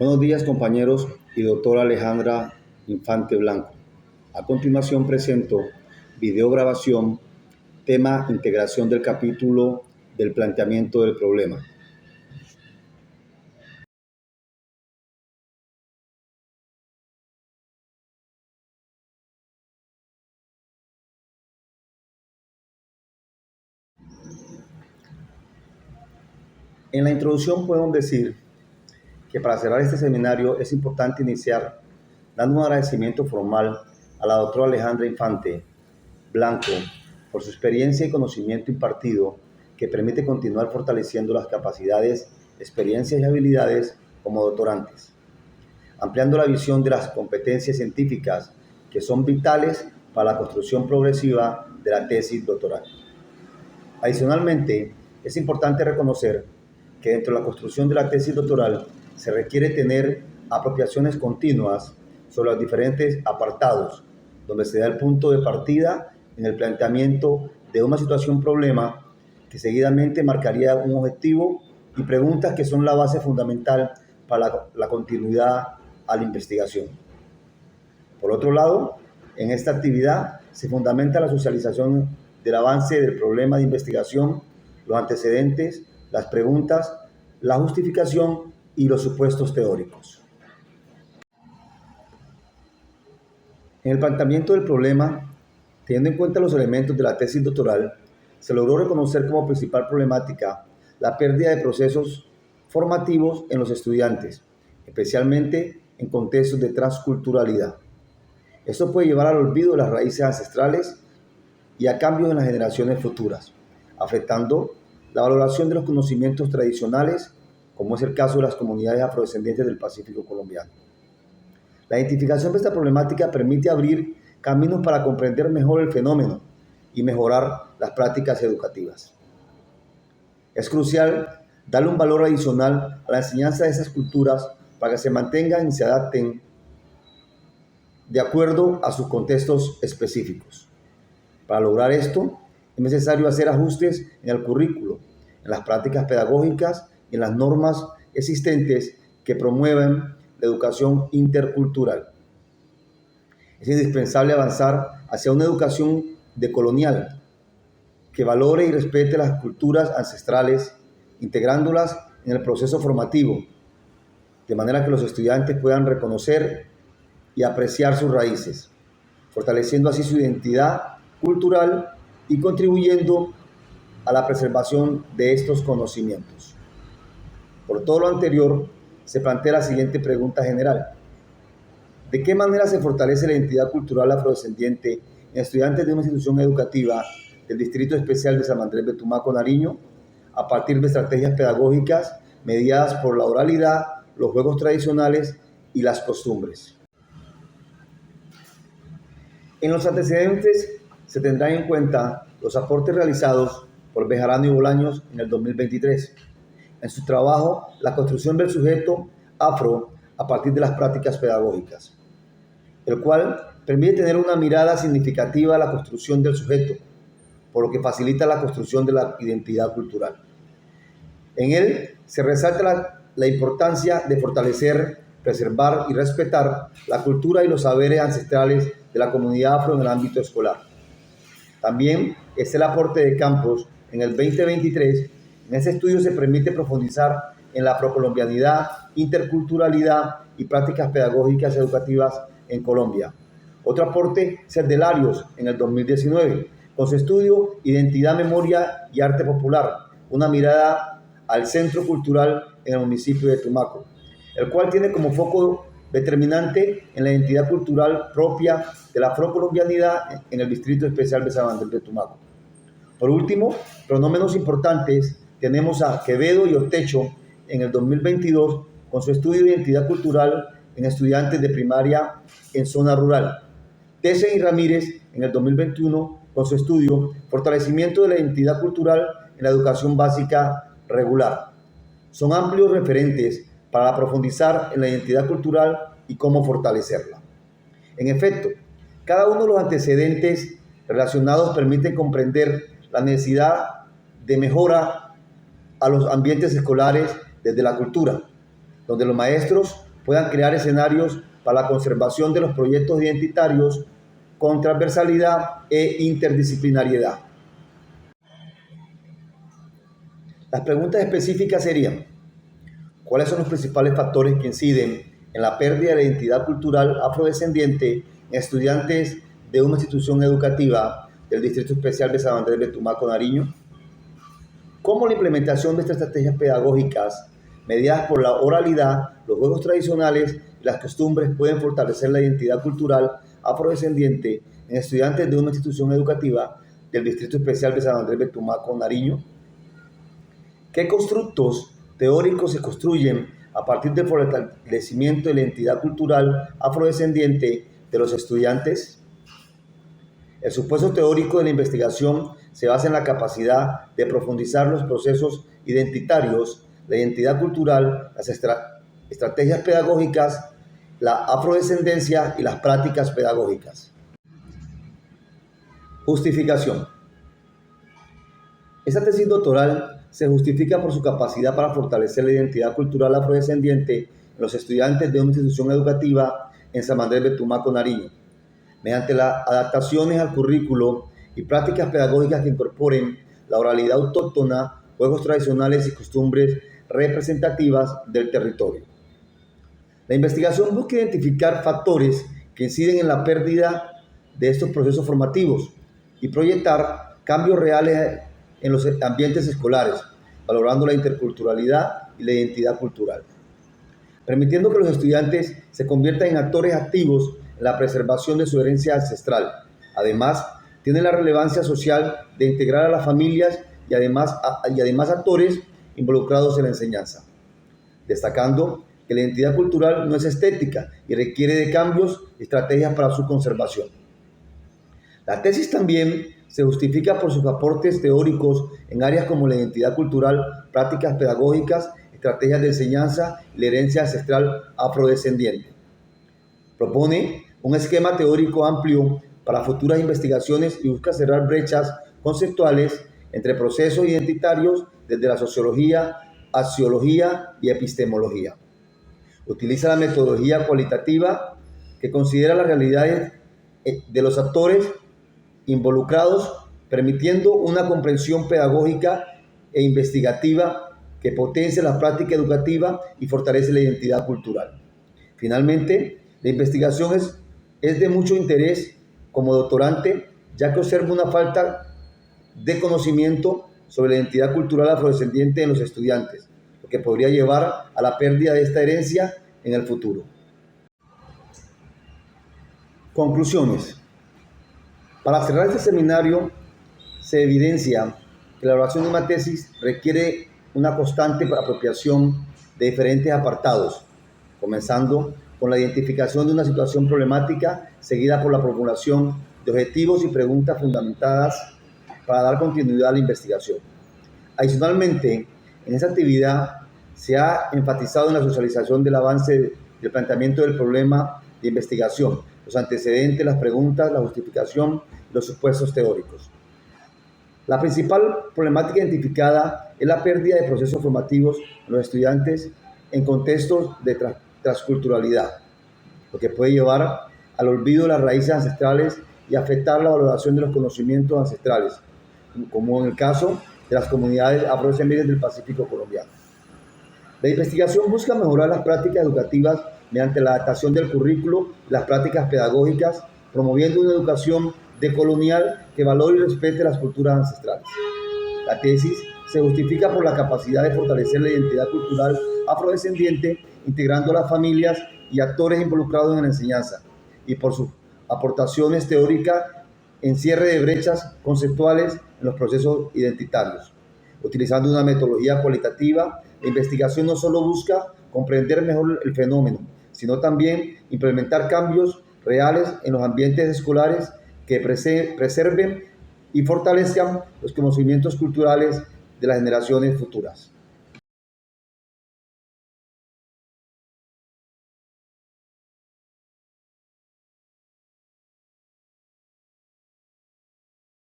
Buenos días, compañeros y doctora Alejandra Infante Blanco. A continuación presento video grabación, tema integración del capítulo del planteamiento del problema. En la introducción podemos decir que para cerrar este seminario es importante iniciar dando un agradecimiento formal a la doctora Alejandra Infante Blanco por su experiencia y conocimiento impartido que permite continuar fortaleciendo las capacidades, experiencias y habilidades como doctorantes, ampliando la visión de las competencias científicas que son vitales para la construcción progresiva de la tesis doctoral. Adicionalmente, es importante reconocer que dentro de la construcción de la tesis doctoral se requiere tener apropiaciones continuas sobre los diferentes apartados, donde se da el punto de partida en el planteamiento de una situación-problema que seguidamente marcaría un objetivo y preguntas que son la base fundamental para la continuidad a la investigación. Por otro lado, en esta actividad se fundamenta la socialización del avance del problema de investigación, los antecedentes, las preguntas, la justificación y los supuestos teóricos. En el planteamiento del problema, teniendo en cuenta los elementos de la tesis doctoral, se logró reconocer como principal problemática la pérdida de procesos formativos en los estudiantes, especialmente en contextos de transculturalidad. Esto puede llevar al olvido de las raíces ancestrales y a cambios en las generaciones futuras, afectando la valoración de los conocimientos tradicionales, como es el caso de las comunidades afrodescendientes del Pacífico colombiano. La identificación de esta problemática permite abrir caminos para comprender mejor el fenómeno y mejorar las prácticas educativas. Es crucial darle un valor adicional a la enseñanza de esas culturas para que se mantengan y se adapten de acuerdo a sus contextos específicos. Para lograr esto, es necesario hacer ajustes en el currículo, en las prácticas pedagógicas y en las normas existentes que promueven la educación intercultural. Es indispensable avanzar hacia una educación decolonial que valore y respete las culturas ancestrales, integrándolas en el proceso formativo, de manera que los estudiantes puedan reconocer y apreciar sus raíces, fortaleciendo así su identidad cultural y contribuyendo a la preservación de estos conocimientos. Por todo lo anterior, se plantea la siguiente pregunta general: ¿de qué manera se fortalece la identidad cultural afrodescendiente en estudiantes de una institución educativa del Distrito Especial de San Andrés de Tumaco, Nariño, a partir de estrategias pedagógicas mediadas por la oralidad, los juegos tradicionales y las costumbres? En los antecedentes se tendrán en cuenta los aportes realizados por Bejarano y Bolaños en el 2023, en su trabajo La construcción del sujeto afro a partir de las prácticas pedagógicas, el cual permite tener una mirada significativa a la construcción del sujeto, por lo que facilita la construcción de la identidad cultural. En él se resalta la importancia de fortalecer, preservar y respetar la cultura y los saberes ancestrales de la comunidad afro en el ámbito escolar. También es el aporte de Campos en el 2023. En ese estudio se permite profundizar en la afrocolombianidad, interculturalidad y prácticas pedagógicas educativas en Colombia. Otro aporte es el de Larios en el 2019, con su estudio Identidad, Memoria y Arte Popular, una mirada al centro cultural en el municipio de Tumaco, el cual tiene como foco determinante en la identidad cultural propia de la afrocolombianidad en el Distrito Especial de San Andrés de Tumaco. Por último, pero no menos importantes, tenemos a Quevedo y Ortecho en el 2022 con su estudio de identidad cultural en estudiantes de primaria en zona rural. Tesen y Ramírez en el 2021 con su estudio Fortalecimiento de la identidad cultural en la educación básica regular. Son amplios referentes para profundizar en la identidad cultural y cómo fortalecerla. En efecto, cada uno de los antecedentes relacionados permiten comprender la necesidad de mejora a los ambientes escolares desde la cultura, donde los maestros puedan crear escenarios para la conservación de los proyectos identitarios con transversalidad e interdisciplinariedad. Las preguntas específicas serían: ¿cuáles son los principales factores que inciden en la pérdida de la identidad cultural afrodescendiente en estudiantes de una institución educativa del Distrito Especial de San Andrés de Tumaco, Nariño? ¿Cómo la implementación de estas estrategias pedagógicas, mediadas por la oralidad, los juegos tradicionales y las costumbres, pueden fortalecer la identidad cultural afrodescendiente en estudiantes de una institución educativa del Distrito Especial de San Andrés de Tumaco, Nariño? ¿Qué constructos teóricos se construyen a partir del fortalecimiento de la identidad cultural afrodescendiente de los estudiantes? El supuesto teórico de la investigación se basa en la capacidad de profundizar los procesos identitarios, la identidad cultural, las estrategias pedagógicas, la afrodescendencia y las prácticas pedagógicas. Justificación. Esta tesis doctoral se justifica por su capacidad para fortalecer la identidad cultural afrodescendiente en los estudiantes de una institución educativa en San Andrés de Tumaco, Nariño, mediante las adaptaciones al currículo y prácticas pedagógicas que incorporen la oralidad autóctona, juegos tradicionales y costumbres representativas del territorio. La investigación busca identificar factores que inciden en la pérdida de estos procesos formativos y proyectar cambios reales en los ambientes escolares, valorando la interculturalidad y la identidad cultural, permitiendo que los estudiantes se conviertan en actores activos en la preservación de su herencia ancestral. Además, tiene la relevancia social de integrar a las familias y además actores involucrados en la enseñanza, destacando que la identidad cultural no es estética y requiere de cambios y estrategias para su conservación. La tesis también se justifica por sus aportes teóricos en áreas como la identidad cultural, prácticas pedagógicas, estrategias de enseñanza y la herencia ancestral afrodescendiente. Propone un esquema teórico amplio para futuras investigaciones y busca cerrar brechas conceptuales entre procesos identitarios desde la sociología, axiología y epistemología. Utiliza la metodología cualitativa que considera las realidades de los actores involucrados, permitiendo una comprensión pedagógica e investigativa que potencia la práctica educativa y fortalece la identidad cultural. Finalmente, la investigación es de mucho interés como doctorante, ya que observa una falta de conocimiento sobre la identidad cultural afrodescendiente en los estudiantes, lo que podría llevar a la pérdida de esta herencia en el futuro. Conclusiones. Para cerrar este seminario, se evidencia que la elaboración de una tesis requiere una constante apropiación de diferentes apartados, comenzando con la identificación de una situación problemática, seguida por la formulación de objetivos y preguntas fundamentadas para dar continuidad a la investigación. Adicionalmente, en esta actividad se ha enfatizado en la socialización del avance del planteamiento del problema de investigación, los antecedentes, las preguntas, la justificación y los supuestos teóricos. La principal problemática identificada es la pérdida de procesos formativos en los estudiantes en contextos de transculturalidad, lo que puede llevar al olvido de las raíces ancestrales y afectar la valoración de los conocimientos ancestrales, como en el caso de las comunidades afrodescendientes del Pacífico colombiano. La investigación busca mejorar las prácticas educativas mediante la adaptación del currículo y las prácticas pedagógicas, promoviendo una educación decolonial que valore y respete las culturas ancestrales. La tesis se justifica por la capacidad de fortalecer la identidad cultural afrodescendiente, integrando a las familias y actores involucrados en la enseñanza, y por sus aportaciones teóricas en cierre de brechas conceptuales en los procesos identitarios. Utilizando una metodología cualitativa, la investigación no solo busca comprender mejor el fenómeno, sino también implementar cambios reales en los ambientes escolares que preserven y fortalezcan los conocimientos culturales de las generaciones futuras.